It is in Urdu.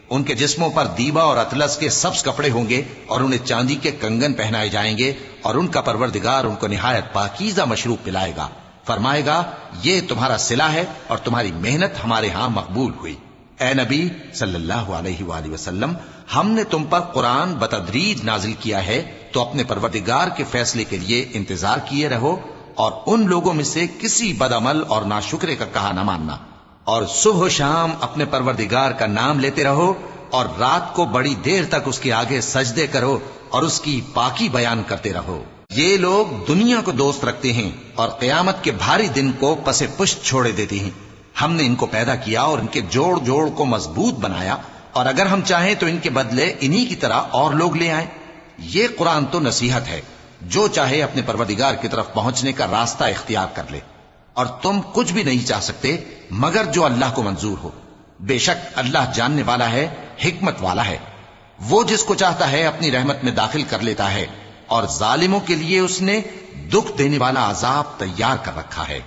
ان کے جسموں پر دیبا اور اطلس کے سبز کپڑے ہوں گے اور انہیں چاندی کے کنگن پہنائے جائیں گے، اور ان کا پروردگار ان کو نہایت پاکیزہ مشروب پلائے گا، فرمائے گا یہ تمہارا صلہ ہے اور تمہاری محنت ہمارے ہاں مقبول ہوئی۔ اے نبی صلی اللہ علیہ وآلہ وسلم، ہم نے تم پر قرآن بتدریج نازل کیا ہے، تو اپنے پروردگار کے فیصلے کے لیے انتظار کیے رہو، اور ان لوگوں میں سے کسی بدعمل اور ناشکرے کا کہا نہ ماننا، اور صبح و شام اپنے پروردگار کا نام لیتے رہو، اور رات کو بڑی دیر تک اس کے آگے سجدے کرو اور اس کی پاکی بیان کرتے رہو۔ یہ لوگ دنیا کو دوست رکھتے ہیں اور قیامت کے بھاری دن کو پس پشت چھوڑے دیتے ہیں۔ ہم نے ان کو پیدا کیا اور ان کے جوڑ جوڑ کو مضبوط بنایا، اور اگر ہم چاہیں تو ان کے بدلے انہی کی طرح اور لوگ لے آئیں۔ یہ قرآن تو نصیحت ہے، جو چاہے اپنے پروردگار کی طرف پہنچنے کا راستہ اختیار کر لے، اور تم کچھ بھی نہیں چاہ سکتے مگر جو اللہ کو منظور ہو۔ بے شک اللہ جاننے والا ہے، حکمت والا ہے۔ وہ جس کو چاہتا ہے اپنی رحمت میں داخل کر لیتا ہے، اور ظالموں کے لیے اس نے دکھ دینے والا عذاب تیار کر رکھا ہے۔